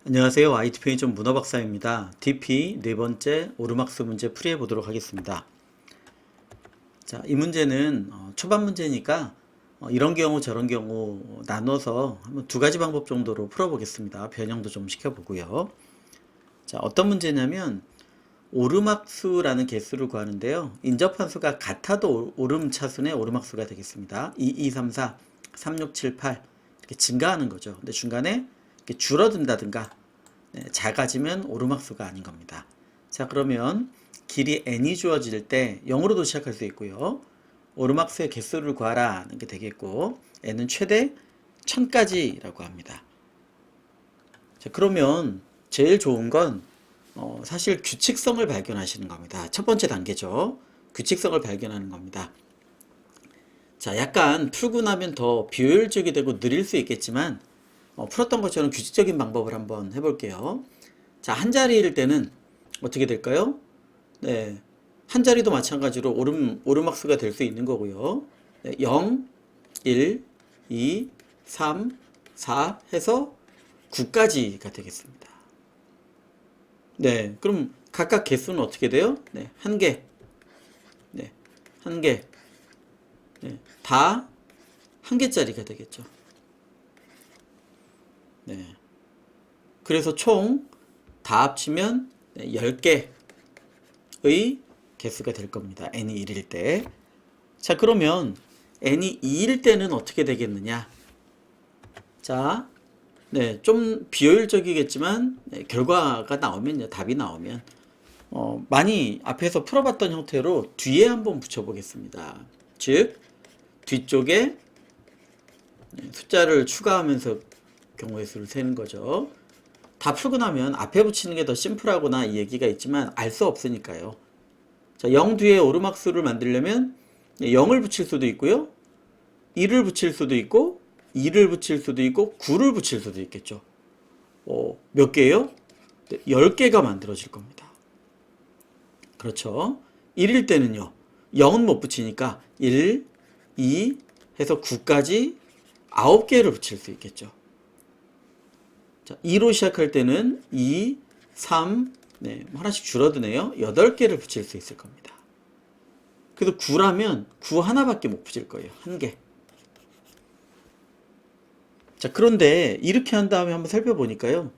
안녕하세요. IT 편의점 문어박사입니다. DP 네 번째 오르막수 문제 풀이해 보도록 하겠습니다. 자, 이 문제는 초반 문제니까 이런 경우 저런 경우 나눠서 한번 두 가지 방법 정도로 풀어보겠습니다. 변형도 좀 시켜보고요. 자, 어떤 문제냐면 오르막수라는 개수를 구하는데요. 인접한 수가 같아도 오름차순의 오르막수가 되겠습니다. 2, 2, 3, 4, 3, 6, 7, 8 이렇게 증가하는 거죠. 근데 중간에 이렇게 줄어든다든가 작아지면 오르막수가 아닌 겁니다. 자, 그러면 길이 n이 주어질 때 0으로도 시작할 수 있고요. 오르막수의 개수를 구하라는 게 되겠고 n은 최대 1000까지라고 합니다. 자, 그러면 제일 좋은 건 사실 규칙성을 발견하시는 겁니다. 첫 번째 단계죠. 규칙성을 발견하는 겁니다. 자, 약간 풀고 나면 더 비효율적이 되고 느릴 수 있겠지만 풀었던 것처럼 규칙적인 방법을 한번 해볼게요. 자, 한 자리일 때는 어떻게 될까요? 네, 한 자리도 마찬가지로 오르막수가 될 수 있는 거고요. 네, 0, 1, 2, 3, 4 해서 9까지가 되겠습니다. 네, 그럼 각각 개수는 어떻게 돼요? 네, 한 개, 네, 한 개, 네, 다 한 개짜리가 되겠죠. 네, 그래서 총 다 합치면 10개의 개수가 될 겁니다. n이 1일 때. 자, 그러면 n이 2일 때는 어떻게 되겠느냐? 자, 네, 좀 비효율적이겠지만 결과가 나오면요, 답이 나오면 많이 앞에서 풀어봤던 형태로 뒤에 한번 붙여보겠습니다. 즉, 뒤쪽에 숫자를 추가하면서 경우의 수를 세는 거죠. 다 풀고 나면 앞에 붙이는 게 더 심플하거나 이 얘기가 있지만 알 수 없으니까요. 자, 0 뒤에 오르막수를 만들려면 0을 붙일 수도 있고요. 1을 붙일 수도 있고 2를 붙일 수도 있고 9를 붙일 수도 있겠죠. 몇 개예요? 10개가 만들어질 겁니다. 그렇죠. 1일 때는요. 0은 못 붙이니까 1, 2 해서 9까지 9개를 붙일 수 있겠죠. 자, 2로 시작할 때는 2, 3, 네, 하나씩 줄어드네요. 8개를 붙일 수 있을 겁니다. 그래서 9라면 9 하나밖에 못 붙일 거예요. 한 개. 자, 그런데 이렇게 한 다음에 한번 살펴보니까요.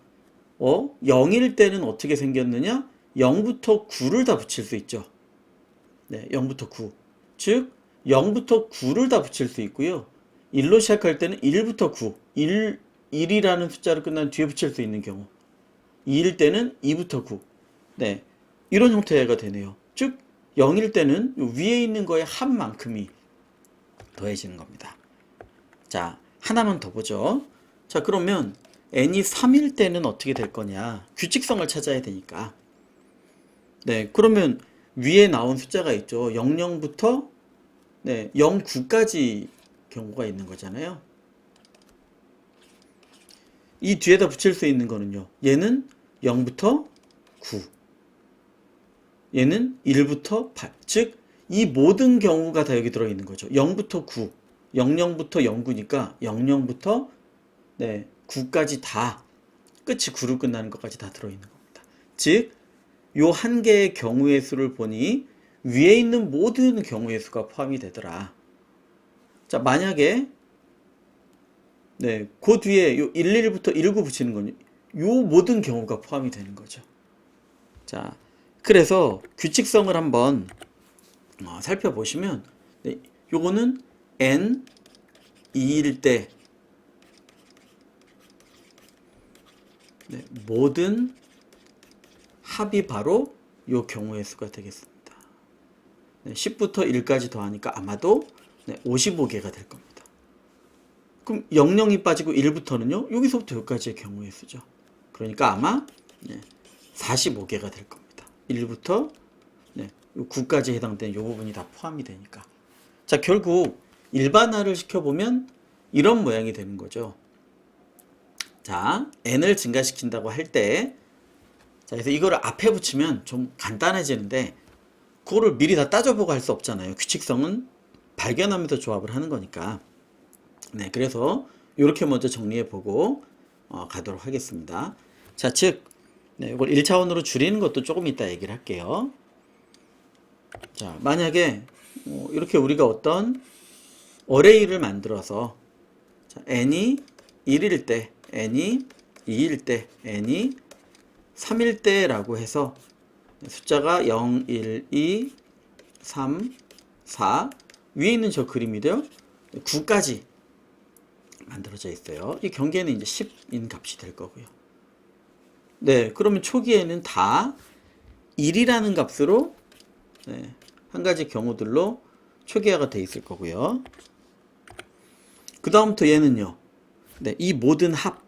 0일 때는 어떻게 생겼느냐? 0부터 9를 다 붙일 수 있죠. 네, 0부터 9. 즉, 0부터 9를 다 붙일 수 있고요. 1로 시작할 때는 1부터 9. 1이라는 숫자를 끝난 뒤에 붙일 수 있는 경우. 2일 때는 2부터 9. 네, 이런 형태가 되네요. 즉, 0일 때는 위에 있는 거의 한 만큼이 더해지는 겁니다. 자, 하나만 더 보죠. 자, 그러면 n이 3일 때는 어떻게 될 거냐? 규칙성을 찾아야 되니까. 네, 그러면 위에 나온 숫자가 있죠. 00부터 09까지 경우가 있는 거잖아요. 이 뒤에다 붙일 수 있는 거는요. 얘는 0부터 9. 얘는 1부터 8. 즉, 이 모든 경우가 다 여기 들어있는 거죠. 0부터 9. 00부터 09니까 00부터 9까지 다 끝이 9로 끝나는 것까지 다 들어있는 겁니다. 즉, 요 한 개의 경우의 수를 보니 위에 있는 모든 경우의 수가 포함이 되더라. 자, 만약에 그 뒤에 요 11부터 19 붙이는 건 요 모든 경우가 포함이 되는 거죠. 자, 그래서 규칙성을 한번 살펴보시면 요거는 n 2일 때 모든 합이 바로 요 경우의 수가 되겠습니다. 10부터 1까지 더하니까 아마도 55개가 될 겁니다. 그럼 00이 빠지고 1부터는요, 여기서부터 여기까지의 경우의 수죠. 그러니까 아마 45개가 될 겁니다. 1부터 9까지 해당되는 이 부분이 다 포함이 되니까. 자, 결국 일반화를 시켜보면 이런 모양이 되는 거죠. 자, n을 증가시킨다고 할 때, 자, 그래서 이거를 앞에 붙이면 좀 간단해지는데, 그거를 미리 다 따져보고 할 수 없잖아요. 규칙성은 발견하면서 조합을 하는 거니까. 네, 그래서 이렇게 먼저 정리해보고 가도록 하겠습니다. 자, 즉, 이걸 1차원으로 줄이는 것도 조금 이따 얘기를 할게요. 자, 만약에 이렇게 우리가 어떤 어레이를 만들어서 자, n이 1일 때, n이 2일 때, n이 3일 때라고 해서 숫자가 0, 1, 2, 3, 4 위에 있는 저 그림이래요. 9까지 만들어져 있어요. 이 경계는 이제 10인 값이 될 거고요. 네, 그러면 초기에는 다 1이라는 값으로 한 가지 경우들로 초기화가 돼 있을 거고요. 그 다음부터 얘는요. 이 모든 합,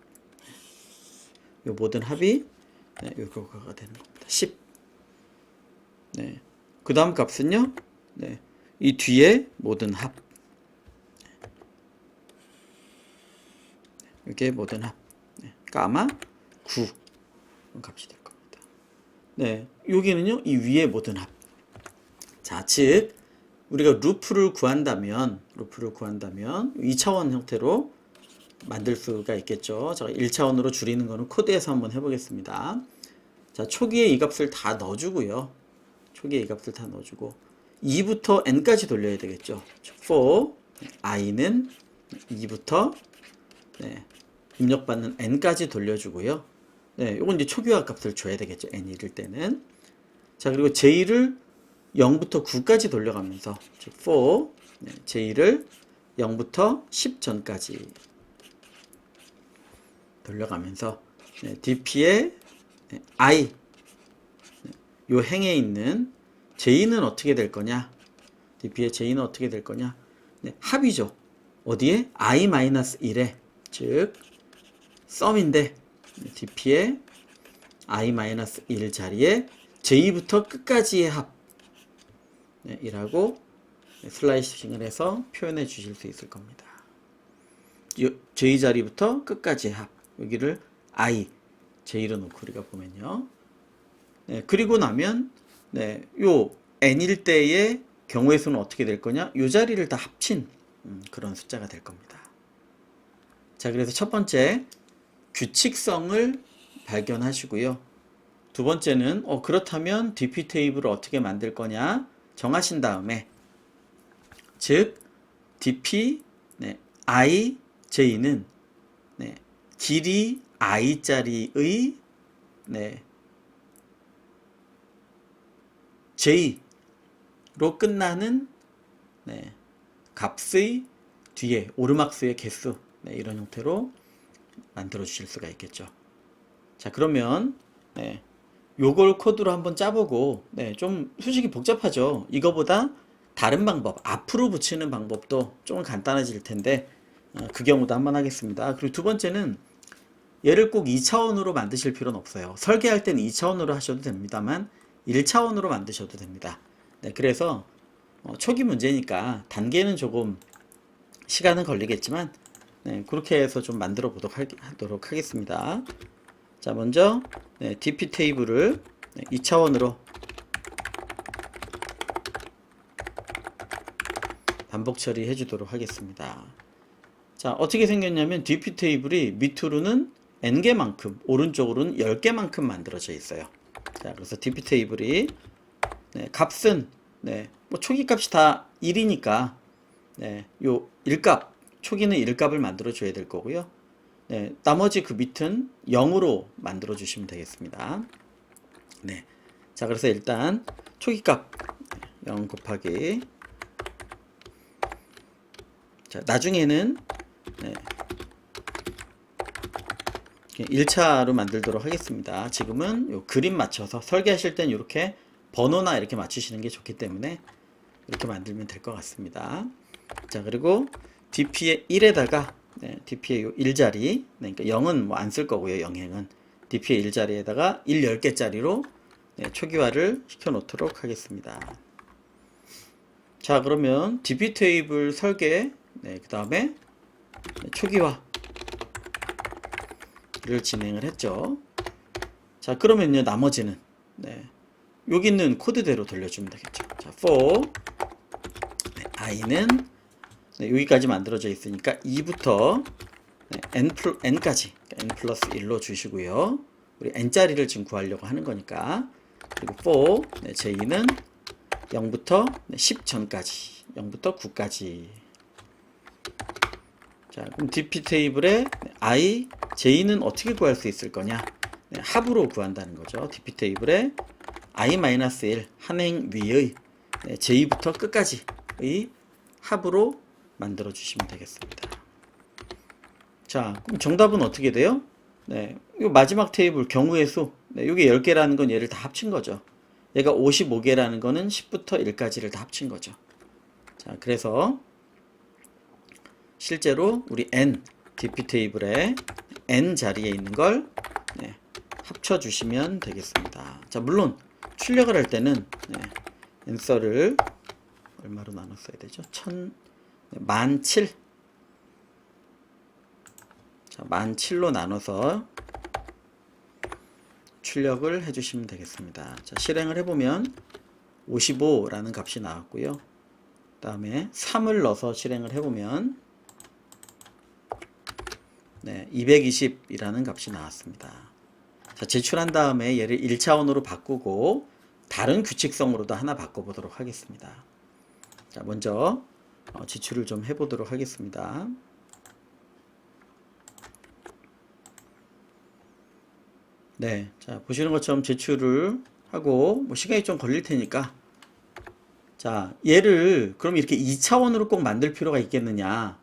이 모든 합이 이거가 되는 겁니다. 10. 그 다음 값은요. 이 뒤에 모든 합. 이게 모든 합. 그러니까 아마 9 값이 될 겁니다. 여기는요. 이 위에 모든 합. 자, 즉 우리가 루프를 구한다면 2차원 형태로 만들 수가 있겠죠. 제가 1차원으로 줄이는 거는 코드에서 한번 해보겠습니다. 자, 초기에 이 값을 다 넣어주고요. 초기에 이 값을 다 넣어주고 2부터 n까지 돌려야 되겠죠. for i는 2부터 입력받는 n까지 돌려주고요. 이건 이제 초기화 값을 줘야 되겠죠. n1일 때는. 자, 그리고 j를 0부터 9까지 돌려가면서 즉 for j를 0부터 10 전까지 돌려가면서 dp의 i 요 행에 있는 j는 어떻게 될 거냐? dp의 j는 어떻게 될 거냐? 합이죠. 어디에? i-1에 즉 썸인데 dp의 i-1 자리에 j부터 끝까지의 합 이라고 슬라이싱을 해서 표현해 주실 수 있을 겁니다. j 자리부터 끝까지의 합 여기를 i j로 놓고 우리가 보면요. 그리고 나면 요 n일 때의 경우의 수는 어떻게 될 거냐? 요 자리를 다 합친 그런 숫자가 될 겁니다. 자, 그래서 첫 번째 규칙성을 발견하시고요. 두 번째는 그렇다면 dp 테이블을 어떻게 만들 거냐 정하신 다음에 즉 dp i j는 길이 i짜리의 j로 끝나는 값의 뒤에 오르막수의 개수 이런 형태로 만들어 주실 수가 있겠죠. 자, 그러면 요걸 코드로 한번 짜보고 좀 솔직히 복잡하죠. 이거보다 다른 방법 앞으로 붙이는 방법도 좀 간단해질 텐데 그 경우도 한번 하겠습니다. 그리고 두 번째는 얘를 꼭 2차원으로 만드실 필요는 없어요. 설계할 때는 2차원으로 하셔도 됩니다만 1차원으로 만드셔도 됩니다. 그래서 초기 문제니까 단계는 조금 시간은 걸리겠지만 그렇게 해서 좀 만들어 보도록 하겠습니다. 자, 먼저 dp 테이블을 2차원으로 반복 처리해 주도록 하겠습니다. 자, 어떻게 생겼냐면 dp 테이블이 밑으로는 n개만큼 오른쪽으로는 10개만큼 만들어져 있어요. 자, 그래서 dp 테이블이 값은 뭐 초기 값이 다 1이니까 요 1값 초기는 1값을 만들어 줘야 될 거고요. 나머지 그 밑은 0으로 만들어 주시면 되겠습니다. 자, 그래서 일단 초기 값 0 곱하기 자, 나중에는 1차로 만들도록 하겠습니다. 지금은 요 그림 맞춰서 설계하실 땐 이렇게 번호나 이렇게 맞추시는 게 좋기 때문에 이렇게 만들면 될 것 같습니다. 자, 그리고 dp의 1에다가 dp의 요 1자리 그러니까 0은 뭐 안 쓸 거고요. 영행은 dp의 1자리에다가 1 10개짜리로 초기화를 시켜 놓도록 하겠습니다. 자, 그러면 dp 테이블 설계 그 다음에 초기화를 진행을 했죠. 자, 그러면요 나머지는 여기 있는 코드대로 돌려주면 되겠죠. 자, for i는 여기까지 만들어져 있으니까 2부터 n까지 n 플러스 1로 주시고요. 우리 n자리를 지금 구하려고 하는 거니까. 그리고 for j는 0부터 10 전까지, 0부터 9까지. 자, 그럼 dp 테이블에 I, j는 어떻게 구할 수 있을 거냐? 합으로 구한다는 거죠. dp 테이블에 i-1 한 행 위의 j부터 끝까지의 합으로 만들어 주시면 되겠습니다. 자, 그럼 정답은 어떻게 돼요? 네, 이 마지막 테이블 경우의 수, 이게 10개라는 건 얘를 다 합친 거죠. 얘가 55개라는 거는 10부터 1까지를 다 합친 거죠. 자, 그래서 실제로 우리 n, dp 테이블에 n 자리에 있는 걸 합쳐주시면 되겠습니다. 자, 물론 출력을 할 때는 n서를 얼마로 나눴어야 되죠? 17,000 자, 17,000로 나눠서 출력을 해주시면 되겠습니다. 자, 실행을 해보면 55라는 값이 나왔고요. 그 다음에 3을 넣어서 실행을 해보면 220이라는 값이 나왔습니다. 자, 제출한 다음에 얘를 1차원으로 바꾸고 다른 규칙성으로도 하나 바꿔보도록 하겠습니다. 자, 먼저 제출을 좀 해보도록 하겠습니다. 네, 자, 보시는 것처럼 제출을 하고 시간이 좀 걸릴 테니까, 자, 얘를 그럼 이렇게 2차원으로 꼭 만들 필요가 있겠느냐?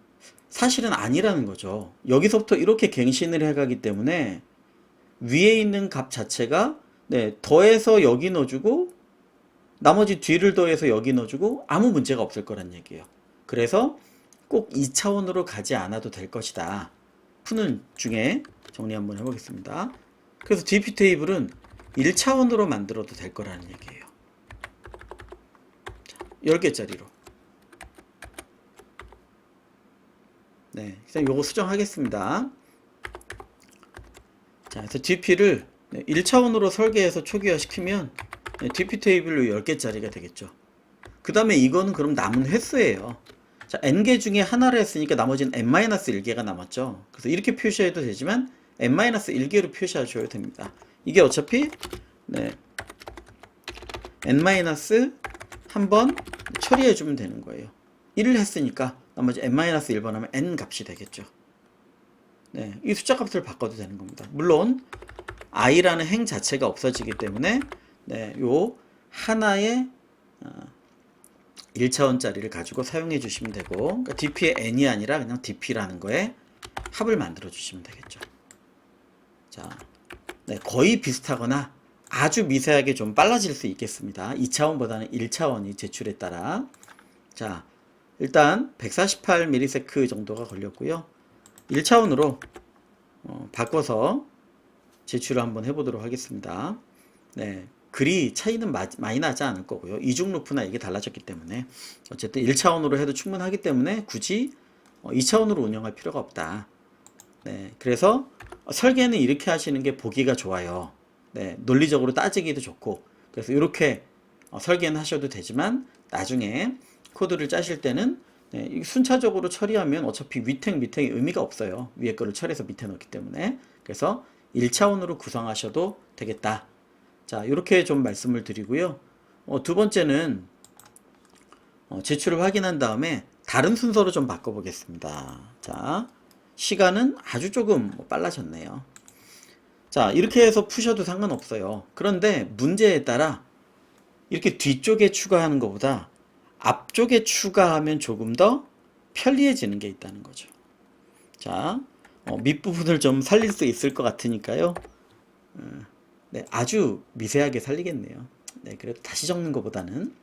사실은 아니라는 거죠. 여기서부터 이렇게 갱신을 해가기 때문에 위에 있는 값 자체가 더해서 여기 넣어주고 나머지 뒤를 더해서 여기 넣어주고 아무 문제가 없을 거란 얘기예요. 그래서 꼭 2차원으로 가지 않아도 될 것이다. 푸는 중에 정리 한번 해보겠습니다. 그래서 dp 테이블은 1차원으로 만들어도 될 거라는 얘기예요. 자, 10개짜리로. 네, 일단 요거 수정하겠습니다. 자, 그래서 dp를 1차원으로 설계해서 초기화 시키면 dp 테이블로 10개짜리가 되겠죠. 그 다음에 이거는 그럼 남은 횟수예요. 자, n개 중에 하나를 했으니까 나머지는 n-1개가 남았죠. 그래서 이렇게 표시해도 되지만 n-1개로 표시하셔도 됩니다. 이게 어차피 n-1번 처리해주면 되는 거예요. 1을 했으니까 나머지 n-1번 하면 n 값이 되겠죠. 네, 이 숫자 값을 바꿔도 되는 겁니다. 물론 i라는 행 자체가 없어지기 때문에 요 하나의 1차원짜리를 가지고 사용해 주시면 되고, 그러니까 dp의 n이 아니라 그냥 dp라는 거에 합을 만들어 주시면 되겠죠. 자, 거의 비슷하거나 아주 미세하게 좀 빨라질 수 있겠습니다. 2차원보다는 1차원이 제출에 따라. 자, 일단 148ms 정도가 걸렸고요. 1차원으로 바꿔서 제출을 한번 해보도록 하겠습니다. 네, 글이 차이는 많이 나지 않을 거고요. 이중 루프나 이게 달라졌기 때문에 어쨌든 1차원으로 해도 충분하기 때문에 굳이 2차원으로 운영할 필요가 없다. 네, 그래서 설계는 이렇게 하시는 게 보기가 좋아요. 네, 논리적으로 따지기도 좋고, 그래서 이렇게 설계는 하셔도 되지만 나중에 코드를 짜실 때는 순차적으로 처리하면 어차피 위택 밑택이 의미가 없어요. 위에 거를 처리해서 밑에 넣기 때문에. 그래서 1차원으로 구성하셔도 되겠다. 자, 이렇게 좀 말씀을 드리고요. 두 번째는 제출을 확인한 다음에 다른 순서로 좀 바꿔보겠습니다. 자, 시간은 아주 조금 빨라졌네요. 자, 이렇게 해서 푸셔도 상관없어요. 그런데 문제에 따라 이렇게 뒤쪽에 추가하는 것보다 앞쪽에 추가하면 조금 더 편리해지는 게 있다는 거죠. 자, 밑부분을 좀 살릴 수 있을 것 같으니까요. 네, 아주 미세하게 살리겠네요. 네, 그래도 다시 적는 것보다는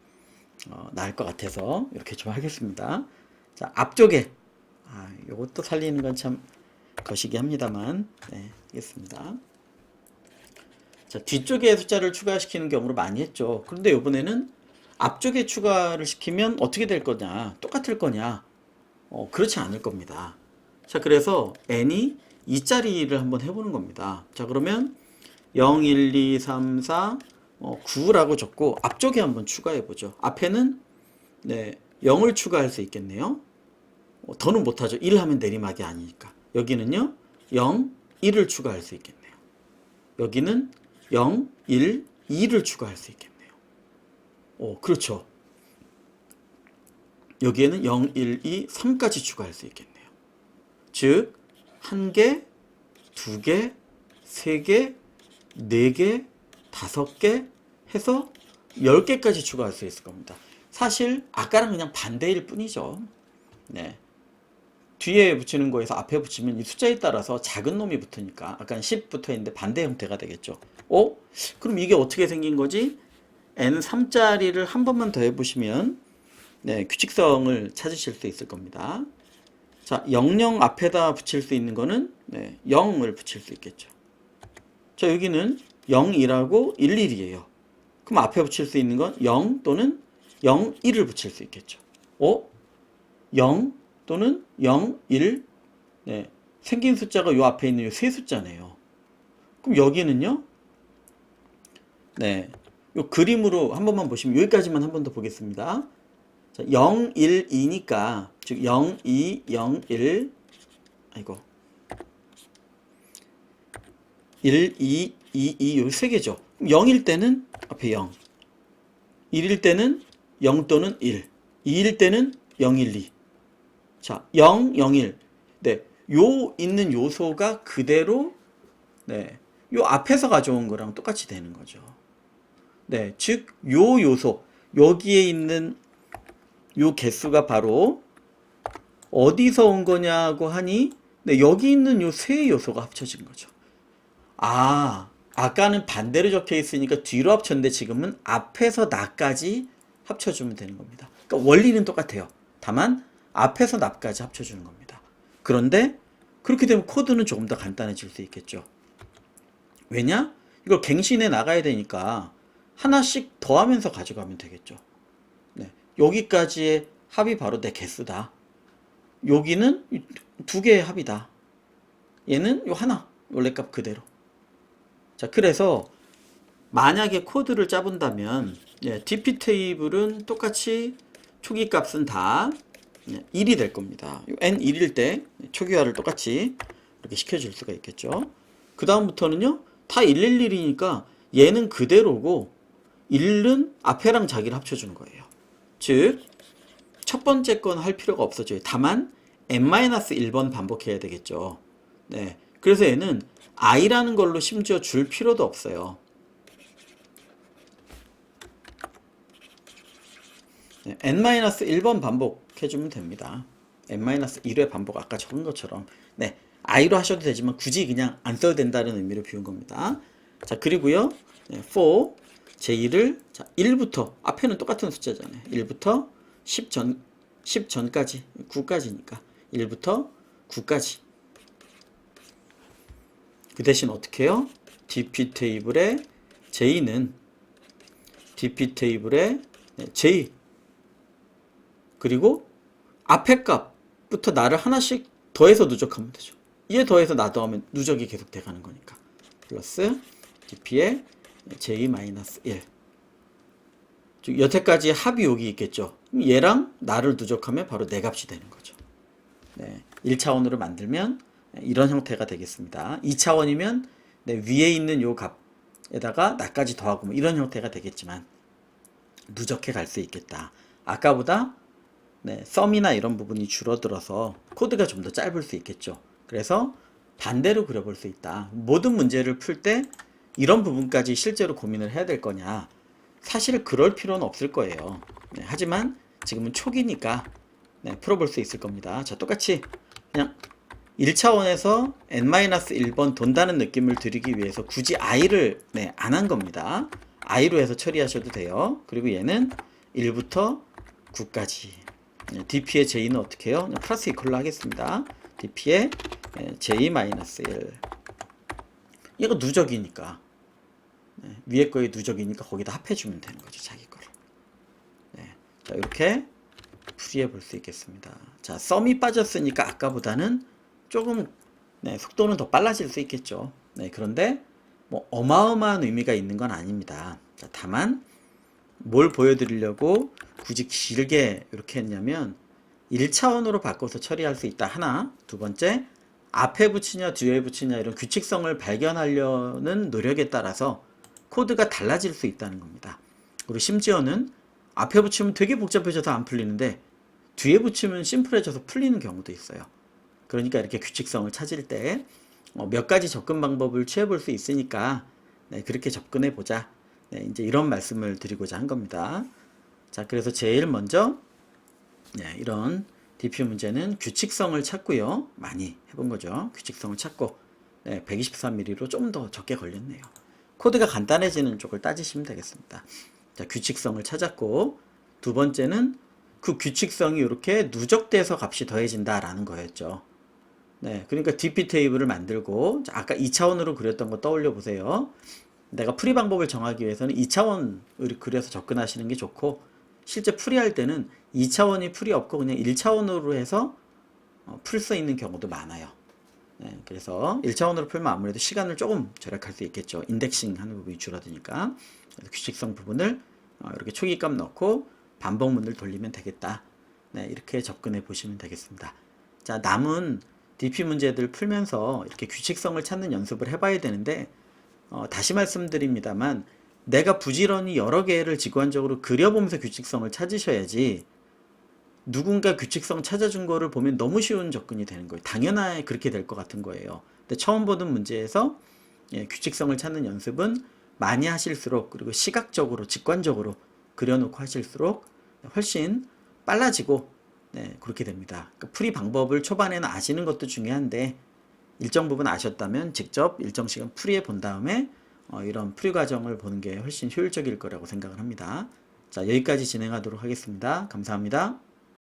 나을 것 같아서 이렇게 좀 하겠습니다. 자, 앞쪽에 요것도 살리는 건 참 거시기 합니다만, 네, 하겠습니다. 자, 뒤쪽에 숫자를 추가시키는 경우로 많이 했죠. 그런데 이번에는 앞쪽에 추가를 시키면 어떻게 될 거냐, 똑같을 거냐, 그렇지 않을 겁니다. 자, 그래서 n이 2짜리를 한번 해보는 겁니다. 자, 그러면 0, 1, 2, 3, 4, 9라고 적고 앞쪽에 한번 추가해보죠. 앞에는 0을 추가할 수 있겠네요. 더는 못하죠. 1 하면 내리막이 아니니까. 여기는요 0, 1을 추가할 수 있겠네요. 여기는 0, 1, 2를 추가할 수 있겠네요. 그렇죠. 여기에는 0, 1, 2, 3까지 추가할 수 있겠네요. 즉 1개, 2개, 3개, 4개, 5개 해서 10개까지 추가할 수 있을 겁니다. 사실 아까랑 그냥 반대일 뿐이죠. 네. 뒤에 붙이는 거에서 앞에 붙이면 이 숫자에 따라서 작은 놈이 붙으니까 아까는 10 붙어 있는데 반대 형태가 되겠죠. 그럼 이게 어떻게 생긴 거지? N3짜리를 한 번만 더 해보시면 네, 규칙성을 찾으실 수 있을 겁니다. 자, 00 앞에다 붙일 수 있는 거는 0을 붙일 수 있겠죠. 자, 여기는 0이라고 11이에요. 그럼 앞에 붙일 수 있는 건 0 또는 01을 붙일 수 있겠죠. 0 또는 0, 1 생긴 숫자가 요 앞에 있는 요 세 숫자네요. 그럼 여기는요. 요 그림으로 한 번만 보시면 여기까지만 한 번 더 보겠습니다. 자, 0, 1, 2니까 즉 0, 2, 0, 1 1, 2, 2 요 세 개죠. 0일 때는 앞에 0, 1일 때는 0 또는 1, 2일 때는 0, 1, 2. 자, 0, 0, 1. 요 있는 요소가 그대로 요 앞에서 가져온 거랑 똑같이 되는 거죠. 즉 요 요소, 여기에 있는 요 개수가 바로 어디서 온 거냐고 하니 여기 있는 요 세 요소가 합쳐진 거죠. 아까는 반대로 적혀 있으니까 뒤로 합쳤는데 지금은 앞에서 나까지 합쳐주면 되는 겁니다. 그러니까 원리는 똑같아요. 다만 앞에서 나까지 합쳐주는 겁니다. 그런데 그렇게 되면 코드는 조금 더 간단해질 수 있겠죠. 왜냐? 이걸 갱신해 나가야 되니까 하나씩 더하면서 가져가면 되겠죠. 여기까지의 합이 바로 내 개수다. 여기는 두 개의 합이다. 얘는 요 하나, 원래 값 그대로. 자, 그래서 만약에 코드를 짜본다면 DP 테이블은 똑같이 초기 값은 다 1이 될 겁니다. N1일 때 초기화를 똑같이 이렇게 시켜줄 수가 있겠죠. 그 다음부터는요, 다 111이니까 얘는 그대로고 1은 앞에랑 자기를 합쳐주는 거예요. 즉, 첫 번째 건 할 필요가 없어져요. 다만 n-1번 반복해야 되겠죠. 그래서 얘는 i라는 걸로 심지어 줄 필요도 없어요. n-1번 반복해주면 됩니다. n-1회 반복 아까 적은 것처럼 i로 하셔도 되지만 굳이 그냥 안 써도 된다는 의미로 비운 겁니다. 자, 그리고요 for j1을 1부터 앞에는 똑같은 숫자잖아요. 1부터 10 전까지 9까지니까 1부터 9까지 그 대신 어떻게 해요? DP 테이블의 j는 DP 테이블의 j 그리고 앞에 값부터 나를 하나씩 더해서 누적하면 되죠. 얘 더해서 나 더하면 누적이 계속 돼가는 거니까 플러스 DP의 j-1 즉 여태까지 합이 여기 있겠죠. 그럼 얘랑 나를 누적하면 바로 내 값이 되는 거죠. 1차원으로 만들면 이런 형태가 되겠습니다. 2차원이면 위에 있는 요 값에다가 나까지 더하고 뭐 이런 형태가 되겠지만 누적해 갈 수 있겠다. 아까보다 썸이나 이런 부분이 줄어들어서 코드가 좀 더 짧을 수 있겠죠. 그래서 반대로 그려볼 수 있다. 모든 문제를 풀 때 이런 부분까지 실제로 고민을 해야 될 거냐? 사실 그럴 필요는 없을 거예요. 하지만 지금은 초기니까 풀어볼 수 있을 겁니다. 자, 똑같이 그냥 1차원에서 n-1번 돈다는 느낌을 드리기 위해서 굳이 i를 안 한 겁니다. i로 해서 처리하셔도 돼요. 그리고 얘는 1부터 9까지 dp의 j는 어떻게 해요? 플러스 이퀄로 하겠습니다. dp의 j-1 얘가 누적이니까 위에 거의 누적이니까 거기다 합해주면 되는 거죠. 자기 거를. 자, 이렇게 풀이해 볼 수 있겠습니다. 자, 썸이 빠졌으니까 아까보다는 조금 속도는 더 빨라질 수 있겠죠. 그런데 뭐 어마어마한 의미가 있는 건 아닙니다. 자, 다만 뭘 보여드리려고 굳이 길게 이렇게 했냐면 1차원으로 바꿔서 처리할 수 있다. 하나, 두 번째 앞에 붙이냐 뒤에 붙이냐 이런 규칙성을 발견하려는 노력에 따라서 코드가 달라질 수 있다는 겁니다. 그리고 심지어는 앞에 붙이면 되게 복잡해져서 안 풀리는데 뒤에 붙이면 심플해져서 풀리는 경우도 있어요. 그러니까 이렇게 규칙성을 찾을 때 몇 가지 접근 방법을 취해 볼 수 있으니까 네, 그렇게 접근해 보자. 네, 이제 이런 말씀을 드리고자 한 겁니다. 자, 그래서 제일 먼저 네, 이런 DP 문제는 규칙성을 찾고요. 많이 해본 거죠. 규칙성을 찾고 네, 124mm로 좀 더 적게 걸렸네요. 코드가 간단해지는 쪽을 따지시면 되겠습니다. 자, 규칙성을 찾았고 두 번째는 그 규칙성이 이렇게 누적돼서 값이 더해진다라는 거였죠. 네, 그러니까 DP 테이블을 만들고 자, 아까 2차원으로 그렸던 거 떠올려 보세요. 내가 풀이 방법을 정하기 위해서는 2차원을 그려서 접근하시는 게 좋고 실제 풀이할 때는 2차원이 풀이 없고 그냥 1차원으로 해서 풀 수 있는 경우도 많아요. 네, 그래서 1차원으로 풀면 아무래도 시간을 조금 절약할 수 있겠죠. 인덱싱 하는 부분이 줄어드니까. 그래서 규칙성 부분을 이렇게 초기값 넣고 반복문을 돌리면 되겠다. 네, 이렇게 접근해 보시면 되겠습니다. 자, 남은 DP 문제들 풀면서 이렇게 규칙성을 찾는 연습을 해봐야 되는데 다시 말씀드립니다만 내가 부지런히 여러 개를 직관적으로 그려보면서 규칙성을 찾으셔야지 누군가 규칙성 찾아준 거를 보면 너무 쉬운 접근이 되는 거예요. 당연하게 그렇게 될 것 같은 거예요. 근데 처음 보는 문제에서 규칙성을 찾는 연습은 많이 하실수록 그리고 시각적으로 직관적으로 그려놓고 하실수록 훨씬 빨라지고 네, 그렇게 됩니다. 그러니까 풀이 방법을 초반에는 아시는 것도 중요한데 일정 부분 아셨다면 직접 일정 시간 풀이해 본 다음에 이런 풀이 과정을 보는 게 훨씬 효율적일 거라고 생각을 합니다. 자, 여기까지 진행하도록 하겠습니다. 감사합니다.